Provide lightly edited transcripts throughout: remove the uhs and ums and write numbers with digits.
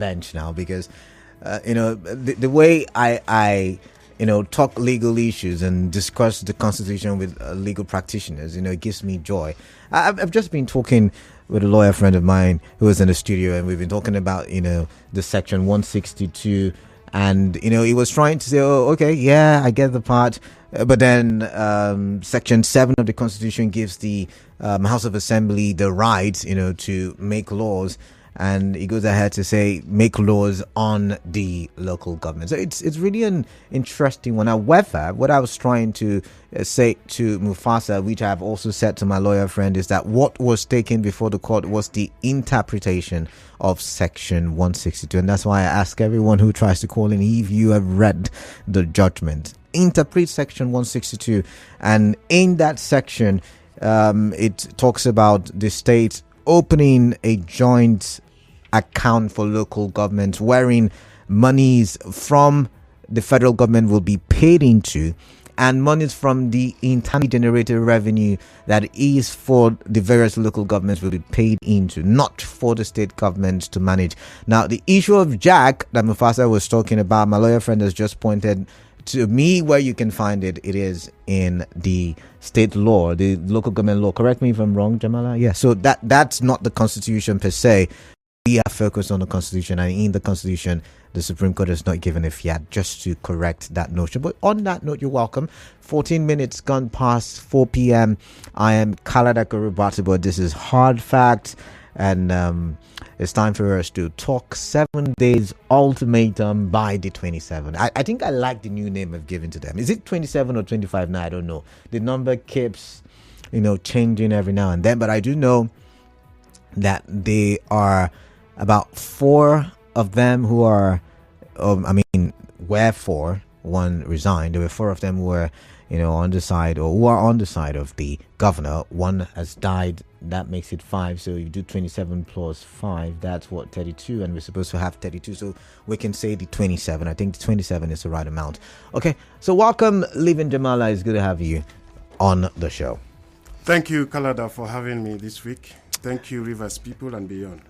bench now because the way I talk legal issues and discuss the constitution with legal practitioners, it gives me joy. I've just been talking with a lawyer friend of mine who was in the studio, and we've been talking about the section 162, and he was trying to say, oh, okay, yeah, I get the part, but then section 7 of the constitution gives the House of Assembly the right to make laws, and he goes ahead to say make laws on the local government. So it's really an interesting one. However, what I was trying to say to Mufasa, which I've also said to my lawyer friend, is that what was taken before the court was the interpretation of section 162, and that's why I ask everyone who tries to call in, if you have read the judgment, interpret section 162, and in that section it talks about the state opening a joint account for local governments wherein monies from the federal government will be paid into, and monies from the internally generated revenue that is for the various local governments will be paid into, not for the state government to manage. Now, the issue of Jack that Mufasa was talking about, my lawyer friend has just pointed to me where you can find it. It is in the state law, the local government law. Correct me if I'm wrong, Jamala. Yeah, so that's not the constitution per se. We are focused on the constitution, and in the constitution the Supreme Court has not given a fiat, just to correct that notion. But on that note, you're welcome. 14 minutes gone past 4 p.m. I am Kalada Kurubatu, but this is Hard Facts, and it's time for us to talk 7 days ultimatum by the 27. I think I like the new name I've given to them. Is it 27 or 25 now? I don't know. The number keeps changing every now and then, but I do know that they are about 4 of them who are were 4, one resigned. There were 4 of them who were on the side, or who are on the side of the governor. One has died. That makes it 5. So you do 27 plus 5, that's what, 32, and we're supposed to have 32, so we can say the 27. I think the 27 is the right amount. Okay, so welcome, Living Jamala. It's good to have you on the show. Thank you, Kalada, for having me this week. Thank you, Rivers people and beyond.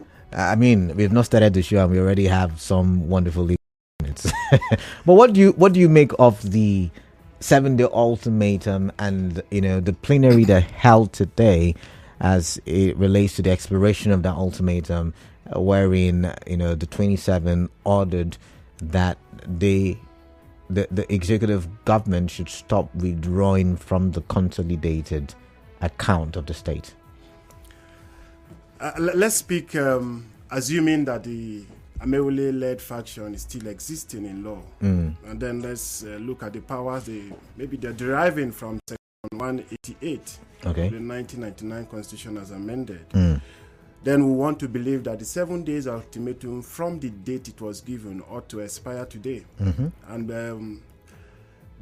We've not started the show and we already have some wonderful minutes. But what do you make of the 7-day ultimatum and the plenary that held today as it relates to the expiration of that ultimatum, wherein the 27 ordered that the executive government should stop withdrawing from the consolidated account of the state? Let's speak assuming that the Amaewhule-led faction is still existing in law. And then let's look at the powers maybe they're deriving from Section 188 of the 1999 Constitution as amended. Then we want to believe that the 7 days ultimatum from the date it was given ought to expire today. And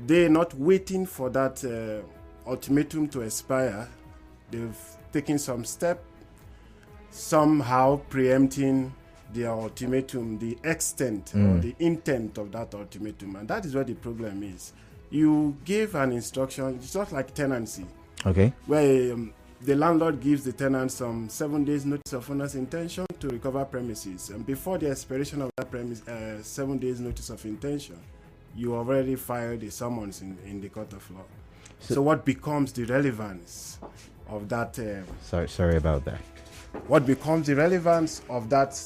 they're not waiting for that ultimatum to expire. They've taken some step, somehow preempting the ultimatum, the extent or the intent of that ultimatum. And that is where the problem is. You give an instruction, it's not like tenancy, where the landlord gives the tenant some 7 days notice of owner's intention to recover premises. And before the expiration of that 7 days notice of intention, you already filed a summons in the court of law. So what becomes the relevance of that? Sorry about that. What becomes the relevance of that,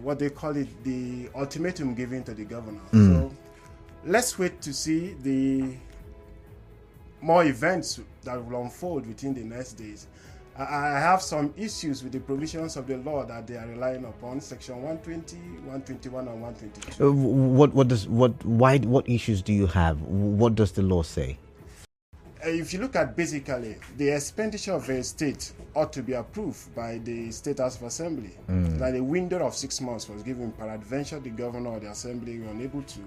what they call it, the ultimatum given to the governor? So let's wait to see the more events that will unfold within the next days. I have some issues with the provisions of the law that they are relying upon, Section 120, 121, and 122. What issues do you have? What does the law say? If you look at basically, the expenditure of a state ought to be approved by the State House of Assembly. That a window of 6 months was given. Peradventure, the governor or the assembly were unable to,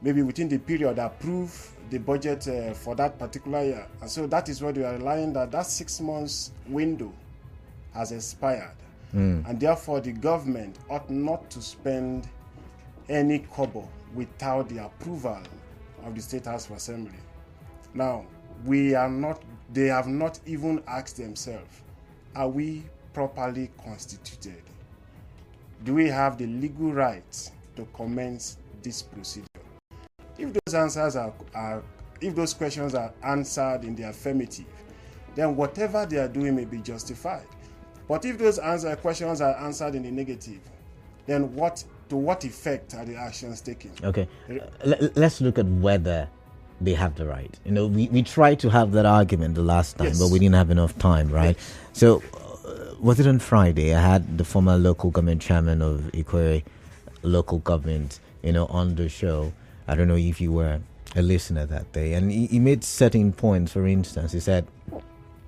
maybe within the period, approve the budget for that particular year. And so that is what we are relying, that 6 months window has expired. And therefore, the government ought not to spend any kobo without the approval of the State House of Assembly. Now, they have not even asked themselves, are we properly constituted? do we have the legal right to commence this procedure? If those answers if those questions are answered in the affirmative, then whatever they are doing may be justified. But if those questions are answered in the negative, then to what effect are the actions taken? Okay, let's look at whether they have the right. We tried to have that argument the last time, but we didn't have enough time, right? Yes. So, was it on Friday? I had the former local government chairman of Ikwere local government, on the show. I don't know if you were a listener that day, and he made certain points. For instance, he said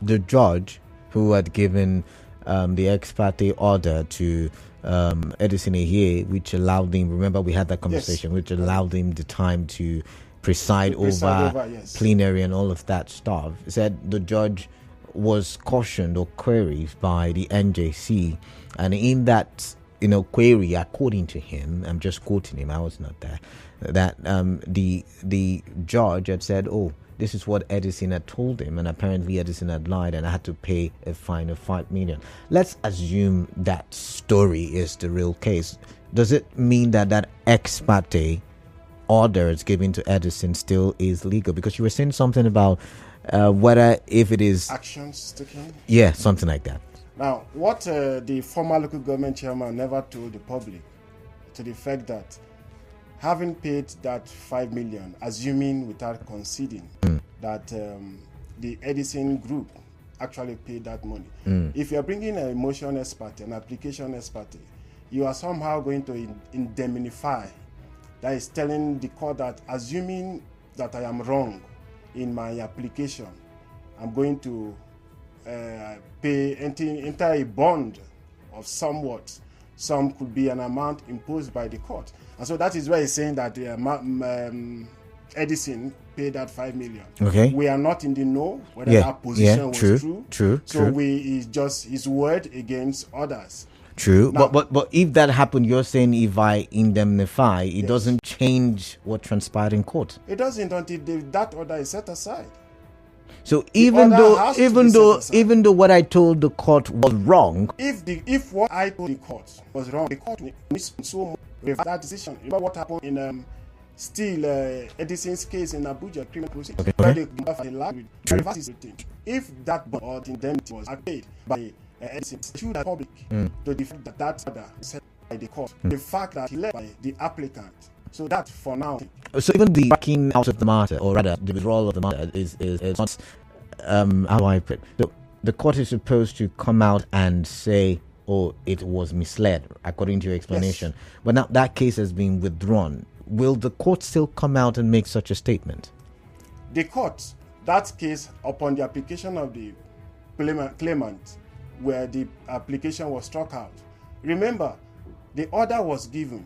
the judge who had given the ex parte order to Edison Ehie, which allowed him, remember we had that conversation, which allowed him the time to preside over plenary and all of that stuff. He said the judge was cautioned or queried by the NJC, and in that query, according to him, I'm just quoting him, I was not there, that the judge had said, this is what Edison had told him, and apparently Edison had lied, and I had to pay a fine of 5 million. Let's assume that story is the real case. Does it mean that ex parte orders given to Edison still is legal? Because you were saying something about whether if it is actions taken. Yeah, something like that. Now, what the former local government chairman never told the public, to the fact that having paid that 5 million, assuming without conceding that the Edison group actually paid that money. If you're bringing a motion ex parte, an application ex parte, you are somehow going to indemnify. That is telling the court that, assuming that I am wrong in my application, I'm going to enter a bond of somewhat. Some could be an amount imposed by the court. And so that is why he's saying that Edison paid that 5 million. Okay. We are not in the know whether that position was true. True. It's just his word against others. True. Now, but if that happened, you're saying if I indemnify, it doesn't change what transpired in court. It doesn't until that order is set aside. So even though what I told the court was wrong, if what I told the court was wrong, the court needs so much that decision. Remember what happened in Edison's case in Abuja criminal proceedings. Okay. If that bond or indemnity was paid by Edison, to the public to the fact that order was set by the court, the fact that he led by the applicant. So that for now. So even the backing out of the matter, or rather the withdrawal of the matter, is not. How do I put it? The court is supposed to come out and say, it was misled, according to your explanation. Yes. But now that case has been withdrawn. Will the court still come out and make such a statement? The court, that case, upon the application of the claimant, where the application was struck out. Remember, the order was given,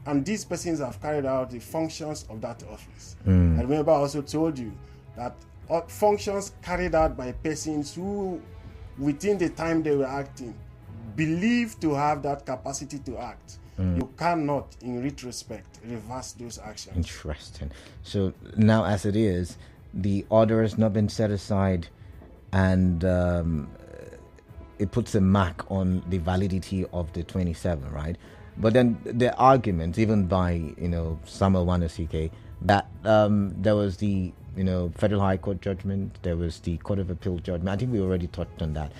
and these persons have carried out the functions of that office. I remember I also told you that functions carried out by persons who, within the time they were acting, believed to have that capacity to act. You cannot, in retrospect, reverse those actions. Interesting. So now, as it is, the order has not been set aside, and it puts a mark on the validity of the 27, right? But then the argument, even by Samuel Wanasike, that there was the Federal High Court judgment, there was the Court of Appeal judgment. I think we already touched on that.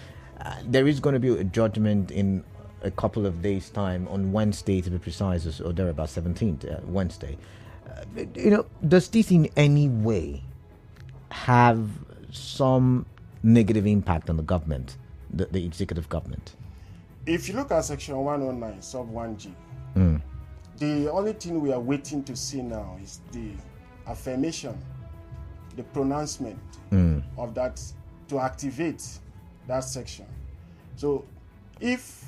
There is going to be a judgment in a couple of days' time, on Wednesday to be precise, or there about 17th Wednesday. Does this in any way have some negative impact on the government, the executive government? If you look at Section 109, Sub 1G, the only thing we are waiting to see now is the affirmation, the pronouncement of that, to activate that section. So if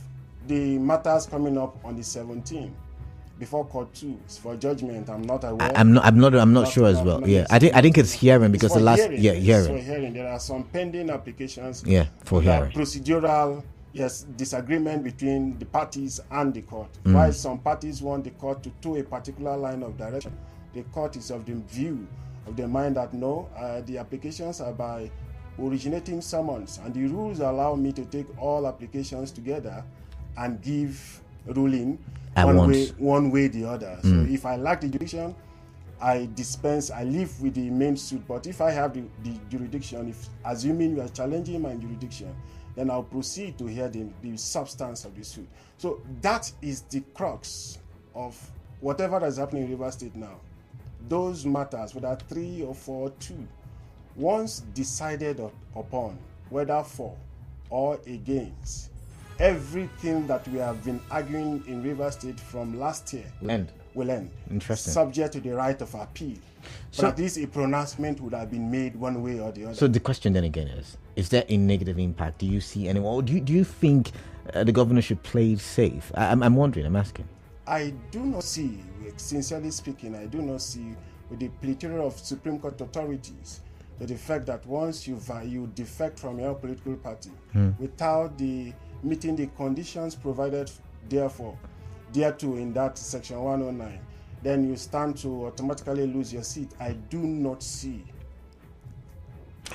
the matters coming up on the 17th before Court 2 is for judgment, I'm not aware. I'm not sure as well. Yeah, I think it's hearing, because the last hearing. For hearing, there are some pending applications. For hearing. Procedural disagreement between the parties and the court. While some parties want the court to toe a particular line of direction, the court is of the view, of the mind that no, the applications are by originating summons, and the rules allow me to take all applications together and give ruling At once. one way the other. So if I lack the jurisdiction, I live with the main suit. But if I have the jurisdiction, if assuming you are challenging my jurisdiction, then I'll proceed to hear the substance of the suit. So that is the crux of whatever is happening in Rivers State now. Those matters, whether 3 or 4, 2, once decided upon, whether for or against, everything that we have been arguing in Rivers State from last year will end. Interesting. Subject to the right of appeal. But at least a pronouncement would have been made one way or the other. So the question then again is there a negative impact? Do you see anyone? Do you think the governor should play it safe? I'm wondering, I'm asking. I do not see, sincerely speaking, I do not see with the plethora of Supreme Court authorities the fact that once you defect from your political party without meeting the conditions provided thereto in that section 109, then you stand to automatically lose your seat. I do not see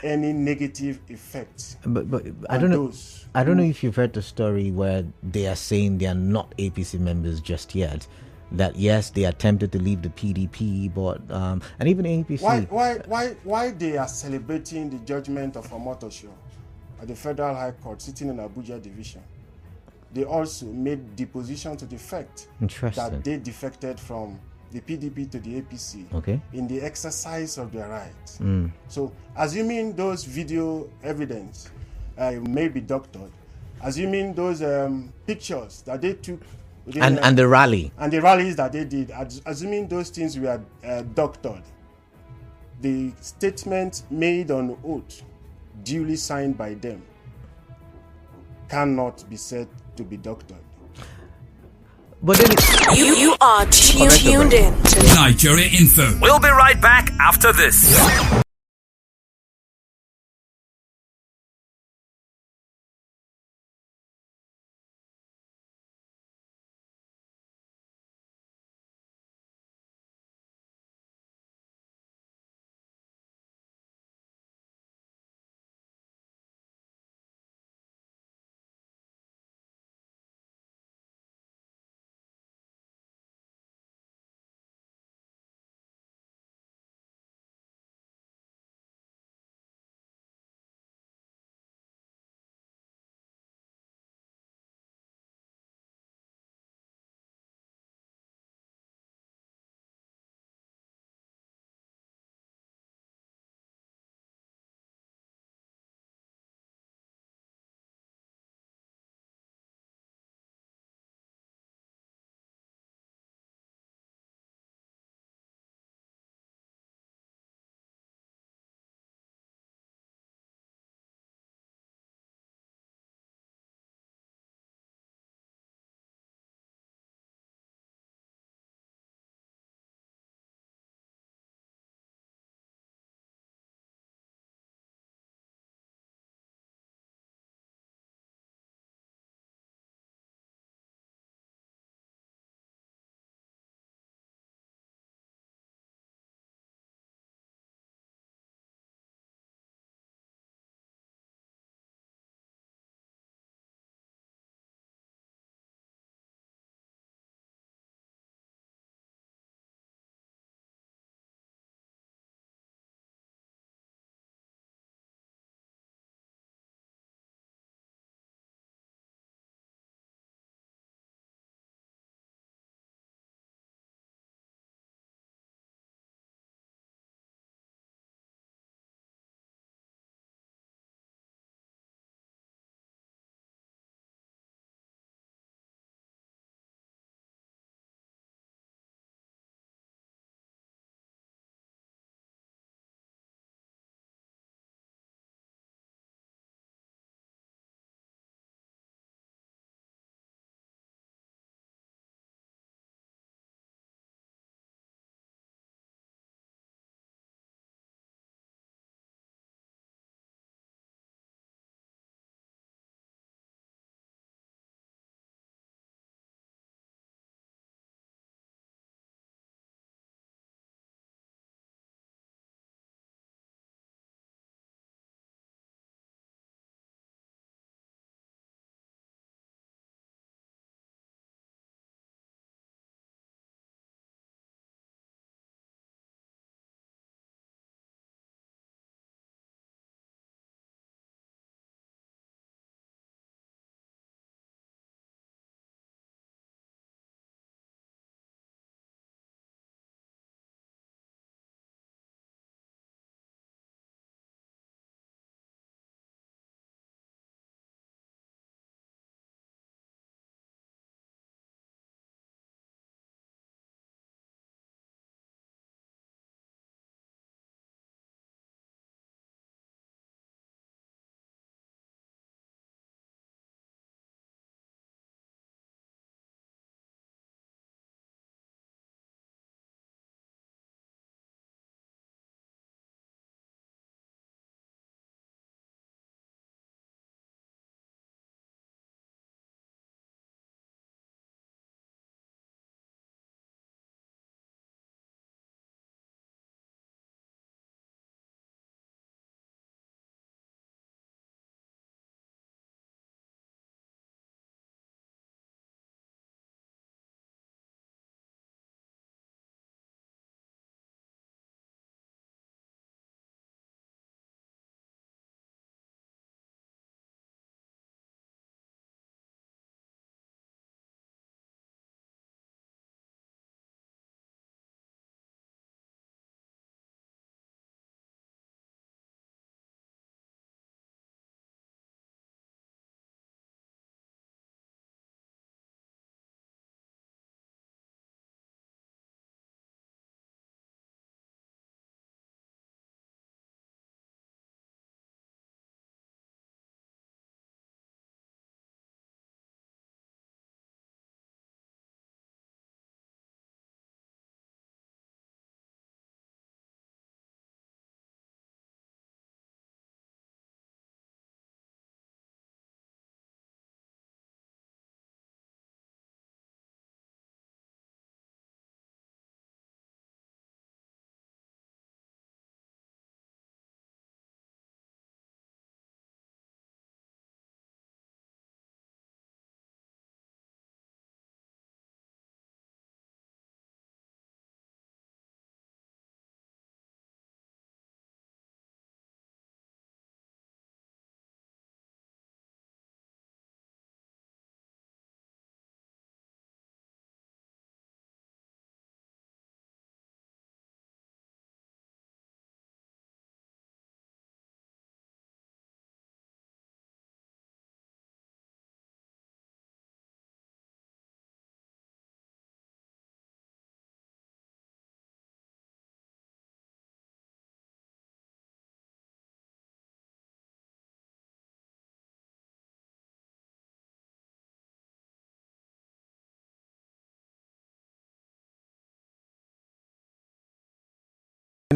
any negative effect. But I don't know. I don't know if you've heard the story where they are saying they are not APC members just yet. That yes, they attempted to leave the PDP, but and even APC. Why they are celebrating the judgment of Omotosho at the Federal High Court sitting in Abuja Division? They also made deposition to the fact that they defected from the PDP to the APC in the exercise of their rights. So, assuming those video evidence may be doctored, assuming those pictures that they took and the rally and the rallies that they did, assuming those things were doctored, the statement made on oath, duly signed by them, cannot be said to be doctored. But then you are tuned in to Nigeria Info. We'll be right back after this.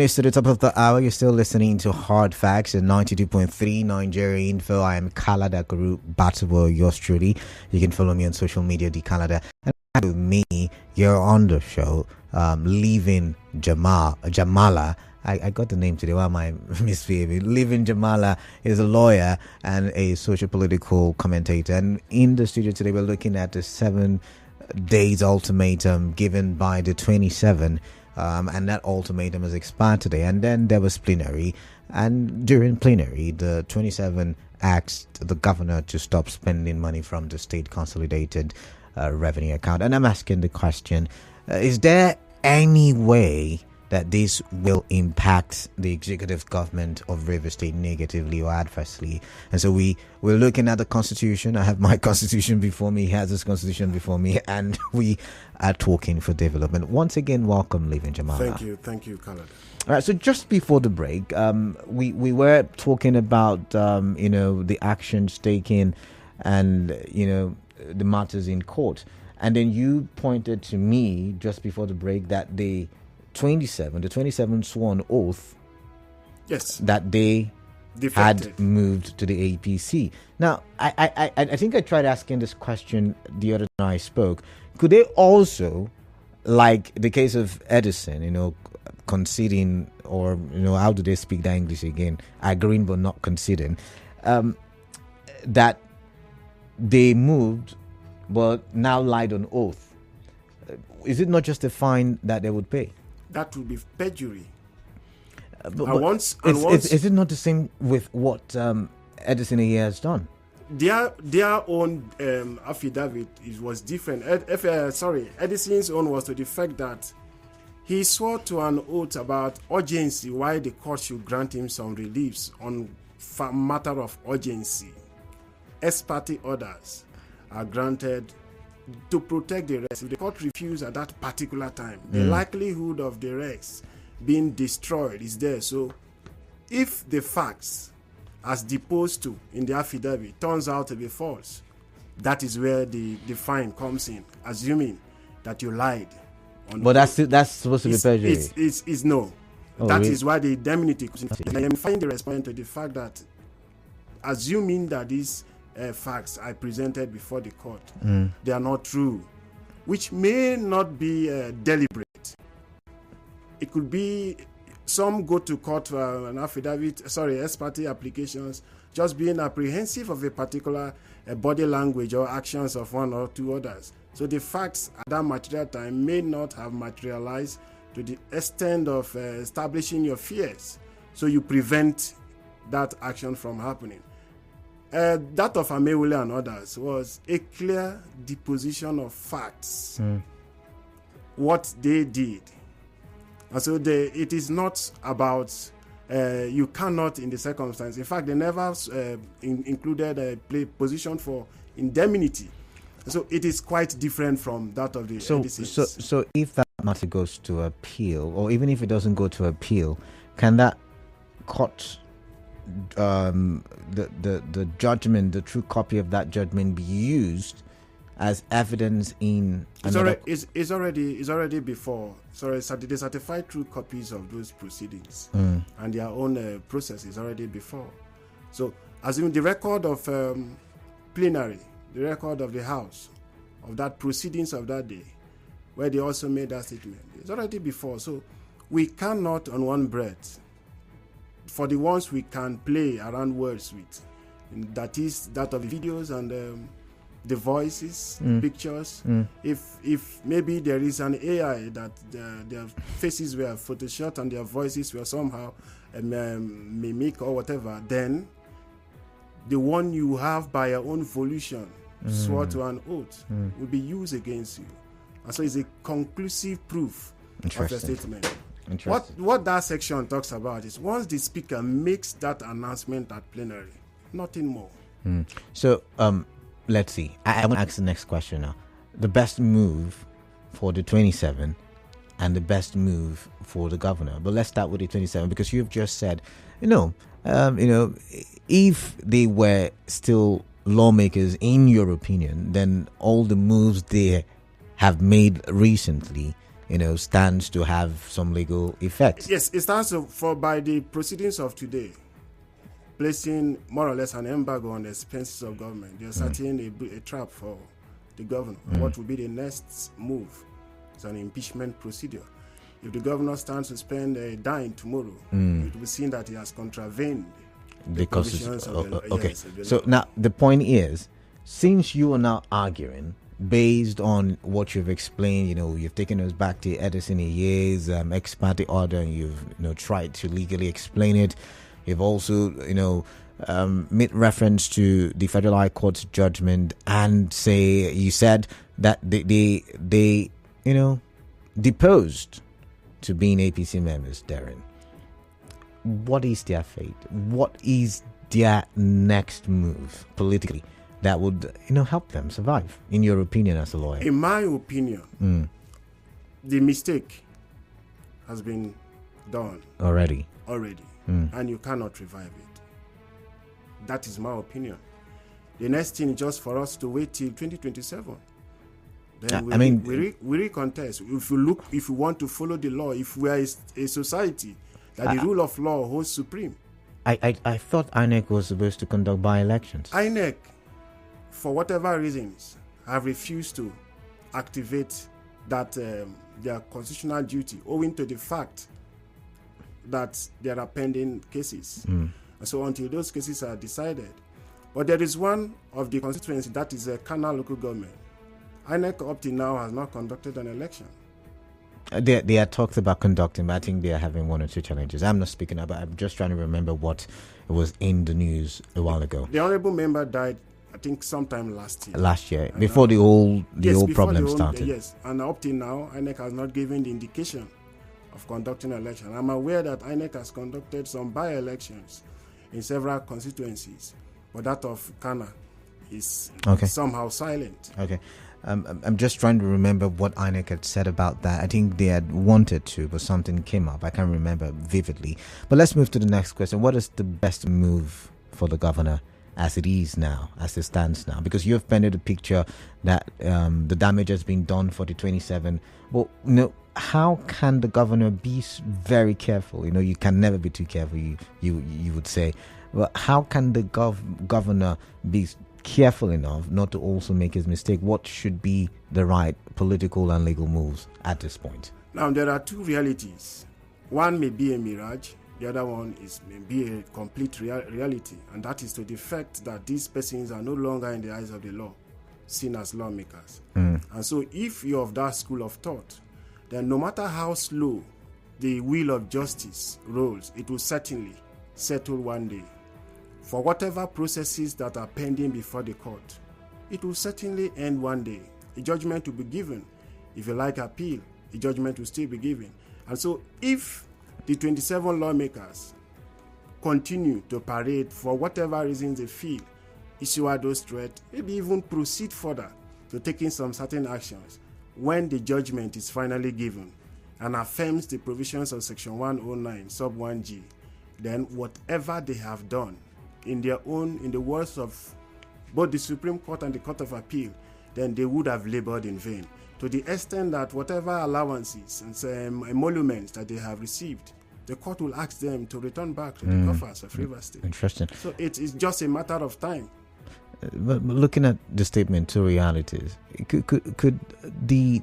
It's to the top of the hour. You're still listening to Hard Facts at 92.3 Nigeria Info. I am Kalada Guru Batawa, yours truly. You can follow me on social media, Kalada. And with me, you're on the show, leaving Jamala. I got the name today. Why am I misbehaving? Leaving Jamala is a lawyer and a social-political commentator. And in the studio today, we're looking at the 7 days ultimatum given by the 27. And that ultimatum has expired today. And then there was plenary. And during plenary, the 27 asked the governor to stop spending money from the state consolidated revenue account. And I'm asking the question, is there any way that this will impact the executive government of Rivers State negatively or adversely? And so we're looking at the Constitution. I have my Constitution before me. He has his Constitution before me. And we are talking for development. Once again, welcome, Living Jamala. Thank you, Canada. All right, so just before the break, we were talking about, the actions taken and, the matters in court. And then you pointed to me just before the break that the 27 sworn oath, yes, that they had moved to the APC. Now, I think I tried asking this question the other time I spoke. Could they also, like the case of Edison, conceding, or how do they speak that English again? Agreeing but not conceding, that they moved but now lied on oath? Is it not just a fine that they would pay? That would be perjury. Is it not the same with what Edison has done? Their own affidavit was different. Edison's own was to the fact that he swore to an oath about urgency, why the court should grant him some reliefs on matter of urgency. Ex parte orders are granted to protect the rest. If the court refuses at that particular time, the likelihood of the rest being destroyed is there. So if the facts as deposed to in the affidavit turns out to be false, that is where the fine comes in, assuming that you lied. But that's supposed to be perjury. It's no. That is why the indemnity comes in. Identifying the respondent to the fact that, assuming that these facts I presented before the court, they are not true, which may not be deliberate. It could be some go to court for an affidavit, ex parte applications, just being apprehensive of a particular body language or actions of one or two others. So the facts at that material time may not have materialized to the extent of establishing your fears. So you prevent that action from happening. That of Amaewhule and others was a clear deposition of facts, what they did. And so it is not about, you cannot in the circumstance. In fact, they never included a position for indemnity. So it is quite different from that of the Edisons. So if that matter goes to appeal, or even if it doesn't go to appeal, can that court, the judgment, the true copy of that judgment, be used as evidence in another? It's already before. Sorry, they certified true copies of those proceedings, and their own process is already before. So, assuming the record of plenary, the record of the House, of that proceedings of that day, where they also made that statement, it's already before. So, we cannot on one breath, for the ones we can play around words with, that is that of the videos and the voices, pictures. If maybe there is an AI that their faces were photoshopped and their voices were somehow mimic or whatever, then the one you have by your own volition, swore to an oath, will be used against you. And so it's a conclusive proof of a statement. What that section talks about is once the speaker makes that announcement at plenary, nothing more. So let's see. I want to ask the next question now. The best move for the 27 and the best move for the governor. But let's start with the 27 because you've just said, if they were still lawmakers, in your opinion, then all the moves they have made recently stands to have some legal effect. Yes, it stands by the proceedings of today, placing more or less an embargo on the expenses of government. They're setting a trap for the governor. What will be the next move? It's an impeachment procedure. If the governor stands to spend a dime tomorrow, it will be seen that he has contravened the provisions of the law. Okay. Yes, So now the point is, since you are now arguing based on what you've explained, you've taken us back to Edison Year's ex parte order, and you've tried to legally explain it. You've also made reference to the Federal High Court's judgment, and you said that they deposed to being APC members, Darren. What is their fate? What is their next move politically that would help them survive, in your opinion as a lawyer? In my opinion, the mistake has been done already, and you cannot revive it. That is my opinion. The next thing is just for us to wait till 2027. Then we recontest. If you want to follow the law, if we are a society that the rule of law holds supreme. I thought INEC was supposed to conduct by-elections. INEC, for whatever reasons, have refused to activate that their constitutional duty, owing to the fact that there are pending cases. And so until those cases are decided. But there is one of the constituency that is a Kana local government. INEC up till now has not conducted an election. They are talked about conducting, but I think they are having one or two challenges. I'm not speaking about. I'm just trying to remember what was in the news a while ago. The honorable member died, I think, sometime last year. Before the whole problem started. Yes, and up till now, INEC has not given the indication of conducting an election. I'm aware that INEC has conducted some by-elections in several constituencies, but that of Kana is somehow silent. Okay. I'm just trying to remember what INEC had said about that. I think they had wanted to, but something came up. I can't remember vividly. But let's move to the next question. What is the best move for the governor as it is now, as it stands now? Because you've painted a picture that the damage has been done for the 27. Well, how can the governor be very careful? You can never be too careful, you would say. Well, how can the governor be careful enough not to also make his mistake? What should be the right political and legal moves at this point? Now, there are two realities. One may be a mirage. The other one may be a complete reality. And that is to the fact that these persons are no longer in the eyes of the law, seen as lawmakers. And so if you're of that school of thought, then no matter how slow the wheel of justice rolls, it will certainly settle one day. For whatever processes that are pending before the court, it will certainly end one day. A judgment will be given. If you like appeal, a judgment will still be given. And so if the 27 lawmakers continue to parade for whatever reasons they feel, issue out those threats, maybe even proceed further to taking some certain actions, when the judgment is finally given and affirms the provisions of Section 109, Sub 1G, then whatever they have done in the words of both the Supreme Court and the Court of Appeal, then they would have labored in vain. To the extent that whatever allowances and emoluments that they have received, the court will ask them to return back to the coffers of Rivers State. Interesting. So it is just a matter of time. But looking at the statement to realities, could the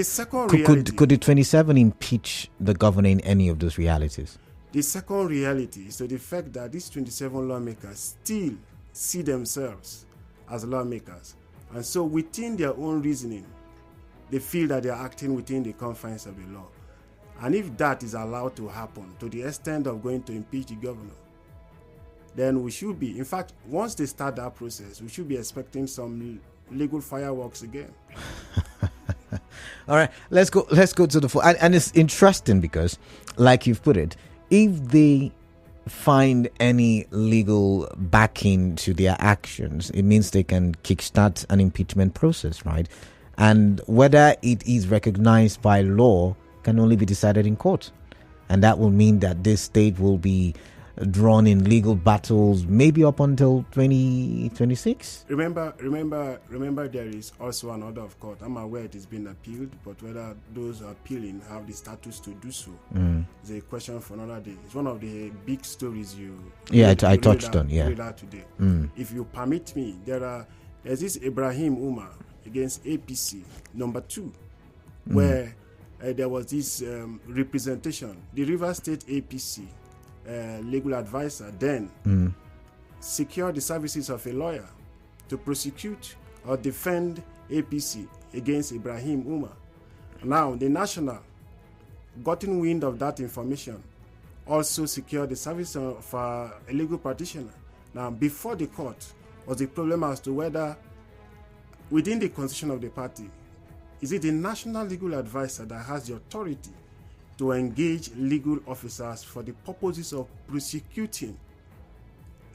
second reality, could the 27 impeach the governor in any of those realities? The second reality is the fact that these 27 lawmakers still see themselves as lawmakers. And so within their own reasoning, they feel that they are acting within the confines of the law. And if that is allowed to happen to the extent of going to impeach the governor, then we should be, in fact, once they start that process, we should be expecting some legal fireworks again. All right, let's go to the floor. And it's interesting because, like you've put it, if they find any legal backing to their actions, it means they can kickstart an impeachment process, right? And whether it is recognized by law can only be decided in court. And that will mean that this state will be drawn in legal battles, maybe up until 2026. Remember, there is also an order of court. I'm aware it is being appealed, but whether those appealing have the status to do so is a question for another day. It's one of the big stories I touched on. Yeah. Today. If you permit me, there's this Ibrahim Umar against APC number 2, where there was this representation. The River State APC legal advisor then secured the services of a lawyer to prosecute or defend APC against Ibrahim Umar. Now, the National, gotten wind of that information, also secured the service of a legal practitioner. Now, before the court was the problem as to whether, within the constitution of the party, is it the national legal advisor that has the authority to engage legal officers for the purposes of prosecuting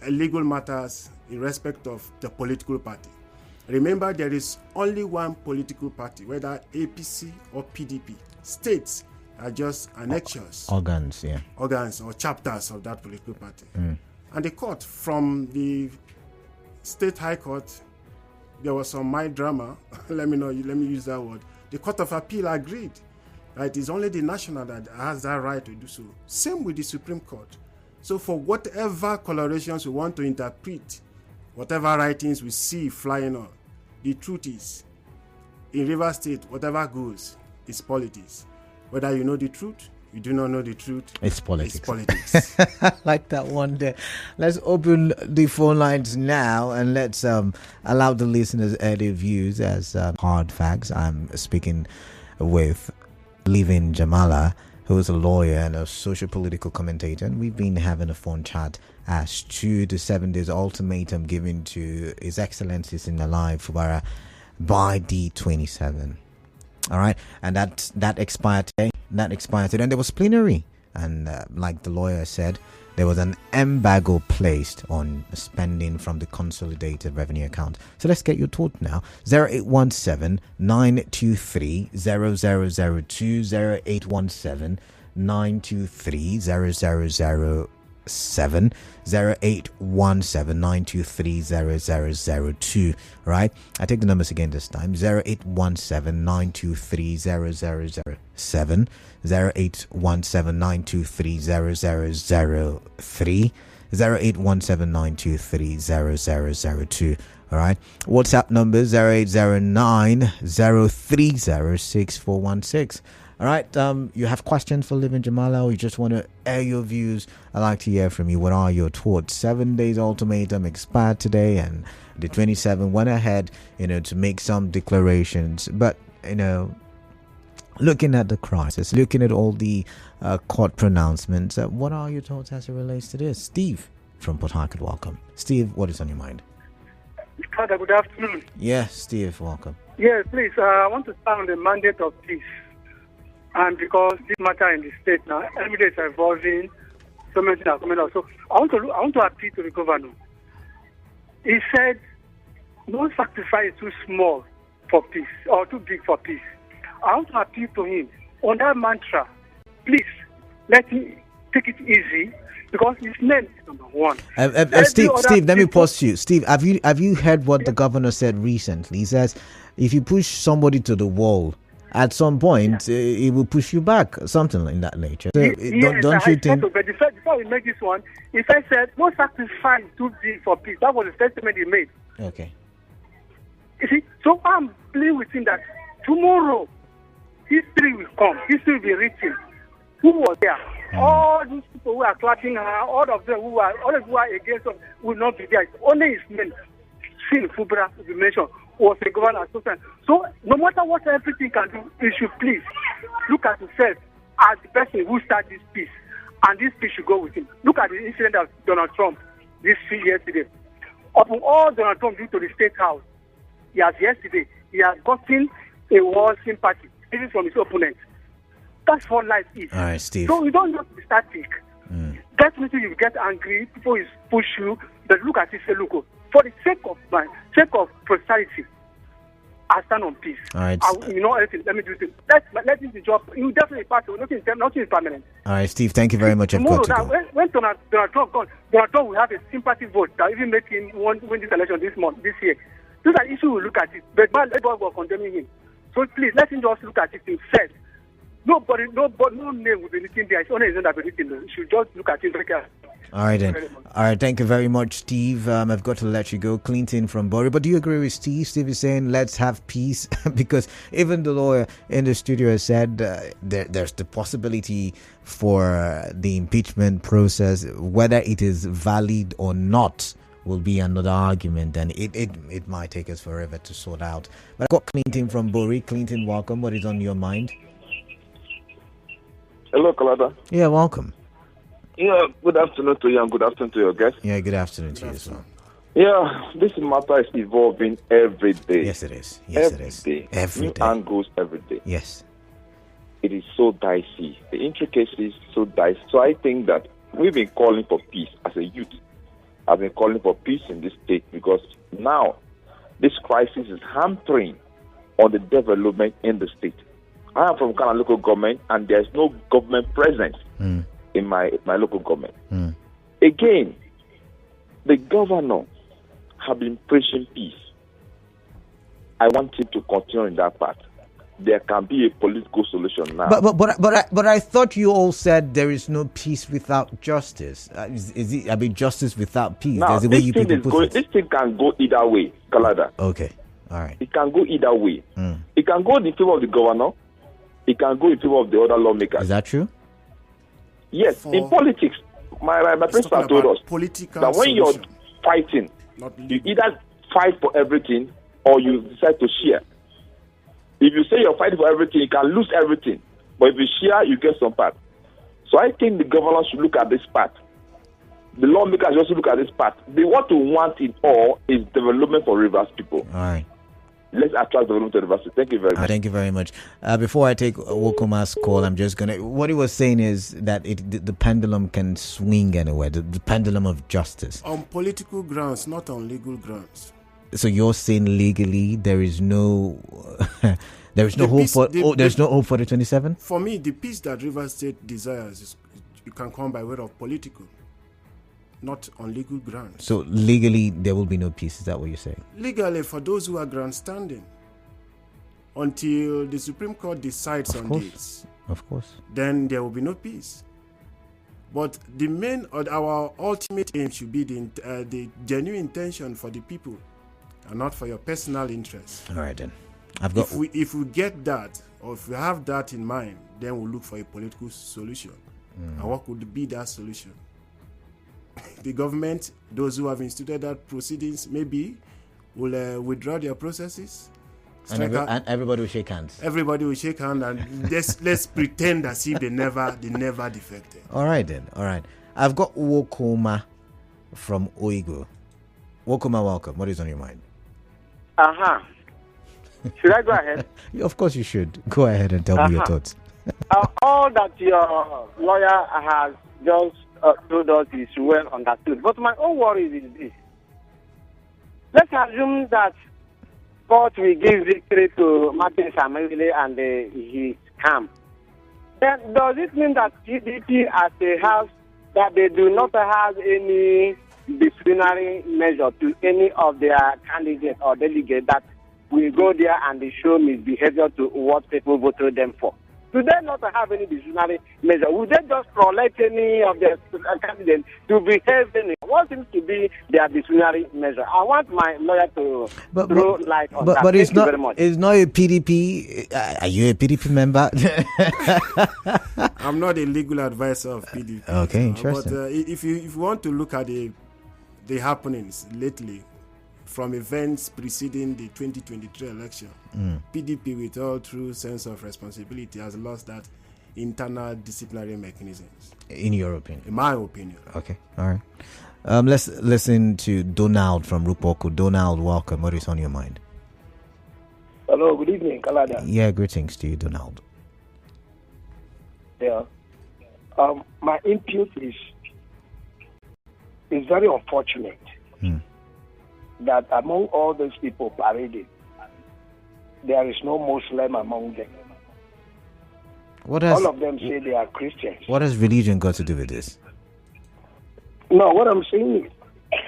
legal matters in respect of the political party? Remember, there is only one political party, whether APC or PDP. States are just annexures, organs or chapters of that political party. And the court, from the state high court, there was some mild drama. let me use that word. The Court of Appeal agreed that it is only the national that has that right to do so. Same with the Supreme Court. So for whatever colorations we want to interpret, whatever writings we see flying on, the truth is, in River State, whatever goes is politics. Whether you know the truth, you do not know the truth, it's politics. It's politics. I like that one there. Let's open the phone lines now and let's allow the listeners their views as hard facts. I'm speaking with Living Jamala, who is a lawyer and a social-political commentator, and we've been having a phone chat as to the 7 days ultimatum given to His Excellency Sinalai Fubara by D27. All right, and that expired today. And there was plenary, and like the lawyer said, there was an embargo placed on spending from the consolidated revenue account. So let's get your thought now. 0817 923 0002, 0817 923 0007, 0817 923 0002. Right, I take the numbers again this time. 0817 923 0007, 0817 923 0003, 0817 923 0002. All right, WhatsApp number 0809 030 6416. All right, you have questions for Living Jamala, or you just want to air your views? I'd like to hear from you. What are your thoughts? 7 days ultimatum expired today, and the 27 went ahead, to make some declarations. But, looking at the crisis, looking at all the court pronouncements, what are your thoughts as it relates to this? Steve from Port Harcourt, welcome. Steve, what is on your mind? Father, good afternoon. Yes, Steve, welcome. Yes, please, I want to start on the mandate of peace. And because this matter in the state now, every day is evolving, so many things are coming out. So I want to appeal to the governor. He said, no sacrifice is too small for peace or too big for peace. I want to appeal to him on that mantra. Please, let him take it easy, because his name is number one. Steve, let me pause you. Steve, have you heard what the governor said recently? He says, if you push somebody to the wall, at some point, it will push you back, something in that nature. So don't you think? But before we make this one, if I said, no sacrifice too big for peace, that was the statement he made. Okay. You see, so I'm playing with him that tomorrow, history will come, history will be written. Who was there? All these people who are clapping her, all of them who are against us will not be there. It's only his name, Sin Fubra, to be mentioned, was a governor. So no matter what everything can do, he should please look at himself as the person who started this peace, and this peace should go with him. Look at the incident of Donald Trump yesterday. Upon all Donald Trump did to the State House, he has gotten a war sympathy, even from his opponents. That's what life is. All right, Steve. So you don't just be static. Definitely you get angry, people will push you, but look at it, say, look, for the sake of prosperity, I stand on peace. All right. Anything, let me do this. Let him the job. You definitely pass it. Nothing is permanent. All right, Steve, thank you very much. I've Tomorrow, got to go. when Donald Trump gone, Donald Trump will have a sympathy vote that even make him win this election this year. Those are issues we look at it. But man, let God go condemning him. So please, let him just look at it himself. No name will be written there. It's only his name that will be written there. You should just look at it very carefully. All right, then. All right, thank you very much, Steve. I've got to let you go. Clinton from Bury. But do you agree with Steve? Steve is saying, let's have peace. Because even the lawyer in the studio has said there's the possibility for the impeachment process, whether it is valid or not, will be another argument. And it might take us forever to sort out. But I've got Clinton from Bury. Clinton, welcome. What is on your mind? Hello, Kalada. Yeah, welcome. Yeah, good afternoon to you and good afternoon to your guest. Yeah, good afternoon to you as well. Yeah, this matter is evolving every day. Yes, it is. Yes, every it is. Day. Every New day. angles every day. Yes. It is so dicey. The intricacies so dicey. So I think that we've been calling for peace as a youth. I've been calling for peace in this state because now this crisis is hampering on the development in the state. I am from Ghana local government and there's no government presence in my local government. Again, the governor have been preaching peace. I want him to continue in that path. There can be a political solution now. But I thought you all said there is no peace without justice. Is it? I mean, justice without peace. Now, There's the way you people put it. This thing can go either way, Kalada. Okay, all right. It can go either way. It can go in favor of the governor. It can go in favor of the other lawmakers. Is that true? Yes, in politics, my principal told us that when you're fighting, you either fight for everything or you decide to share. If you say you're fighting for everything, you can lose everything. But if you share, you get some part. So I think the governor should look at this part. The lawmakers also look at this part. What we want in all is development for Rivers people. All right. Let's attract development to Rivers. Thank you very much. Thank you very much. Before I take Wokoma's call, I'm just going to... What he was saying is that the pendulum can swing anywhere, the pendulum of justice. On political grounds, not on legal grounds. So you're saying legally there is no... there's no hope for the 27? For me, the peace that Rivers State desires you can come by way of political, not on legal grounds. So legally there will be no peace. Is that what you're saying? Legally, for those who are grandstanding, until the Supreme Court decides on this, of course, then there will be no peace. But the main, or our ultimate aim should be the genuine intention for the people, and not for your personal interest. All right then. If we get that, or if we have that in mind, then we'll look for a political solution. And what could be that solution? The government, those who have instituted that proceedings, maybe will withdraw their processes. And everybody will shake hands. Everybody will shake hands, and let's pretend as if they never defected. All right then. All right. I've got Wokoma from Oigo. Wokoma, welcome. What is on your mind? Should I go ahead? Of course you should. Go ahead and tell me your thoughts. All that your lawyer has just told us is well understood. But my own worry is this. Let's assume that God will give victory to Martin Amaewhule and his camp. Then does it mean that PDP as a house, that they do not have any disciplinary measure to any of their candidates or delegates that will go there and they show misbehavior to what people voted them for? Do they not have any disciplinary measure? Would they just prolate any of their candidates to behave? What seems to be their disciplinary measure? I want my lawyer to throw light on that. But Thank you very much. It's not a PDP. Are you a PDP member? I'm not a legal advisor of PDP. Okay, interesting. But if you want to look at the happenings lately, from events preceding the 2023 election, PDP, with all true sense of responsibility, has lost that internal disciplinary mechanisms. In your opinion? In my opinion. Okay, all right. Let's listen to Donald from Rupoku. Donald, welcome. What is on your mind? Hello, good evening, Kalada. Yeah, greetings to you, Donald. Yeah. My input is very unfortunate that among all those people paraded, there is no Muslim among them. What has, All of them say they are Christians. what has religion got to do with this? No, what I'm saying is,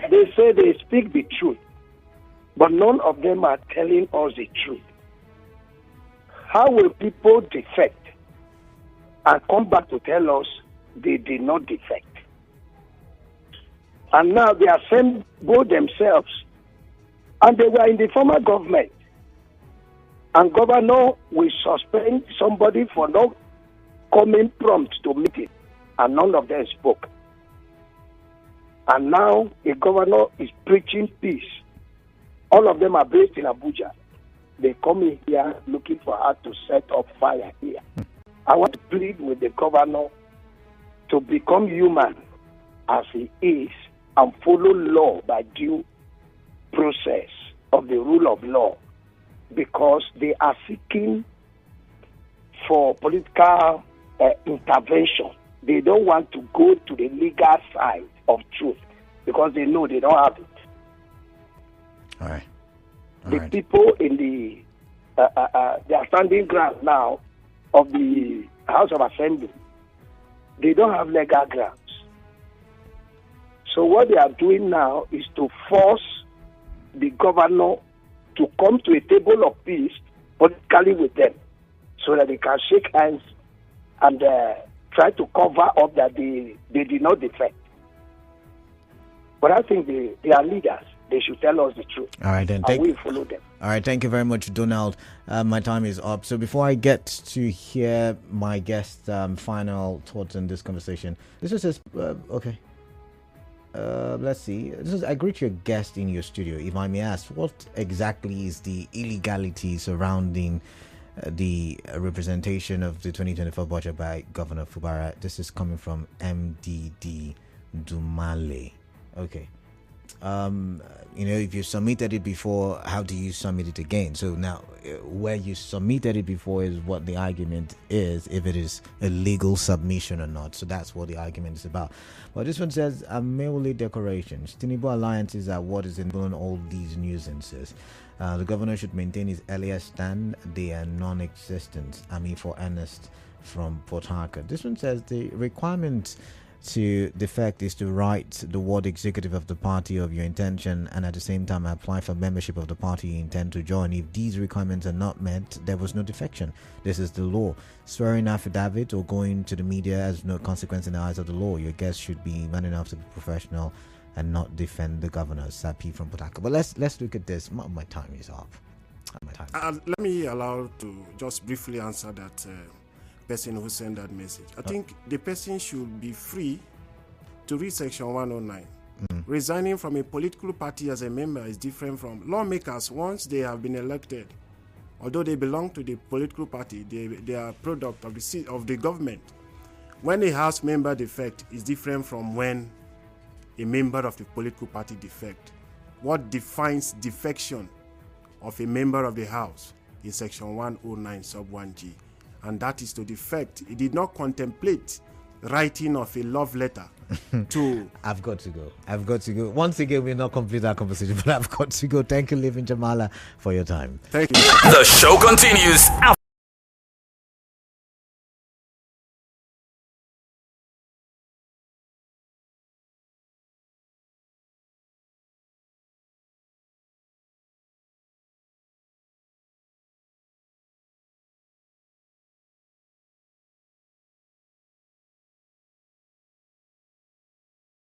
they say they speak the truth, but none of them are telling us the truth. How will people defect and come back to tell us they did not defect? And now they assemble themselves, and they were in the former government. And governor will suspend somebody for not coming prompt to meeting, and none of them spoke. And now a governor is preaching peace. All of them are based in Abuja. They come in here looking for her to set up fire here. I want to plead with the governor to become human as he is and follow law by due process of the rule of law, because they are seeking for political intervention. They don't want to go to the legal side of truth because they know they don't have it. All right. The people in the they are standing ground now of the House of Assembly. They don't have legal grounds. So what they are doing now is to force the governor to come to a table of peace politically with them, so that they can shake hands and try to cover up that they did not defect. But I think they are leaders. They should tell us the truth. All right, then. And we follow them. All right, thank you very much, Donald. My time is up. So before I get to hear my guest's final thoughts on this conversation, this is his, okay. Let's see. I greet your guest in your studio. If I may ask, what exactly is the illegality surrounding the representation of the 2024 budget by Governor Fubara? This is coming from MDD Dumale. Okay. If you submitted it before, how do you submit it again? So now, where you submitted it before is what the argument is, if it is a legal submission or not. So that's what the argument is about. But this one says, Amaewhule decorations. Tinubu alliances are what is involving all these nuisances. The governor should maintain his earlier stand. They are non-existent. For Ernest from Port Harcourt. This one says the requirement to defect is to write the ward executive of the party of your intention and at the same time apply for membership of the party you intend to join. If these requirements are not met, there was no defection. This is the law. Swearing affidavit or going to the media has no consequence in the eyes of the law. Your guest should be man enough to be professional and not defend the governor. Sapi from Potaka. But let's look at this. My time is up. Let me allow to just briefly answer that person who sent that message. I think the person should be free to read section 109. Resigning from a political party as a member is different from lawmakers once they have been elected. Although they belong to the political party, they are product of the government. When a house member defect is different from when a member of the political party defect. What defines defection of a member of the house is section 109 sub 1G. And that is to defect. It did not contemplate writing of a love letter to... I've got to go. Once again, we'll not complete our conversation, but I've got to go. Thank you, Living Jamala, for your time. Thank you. The show continues.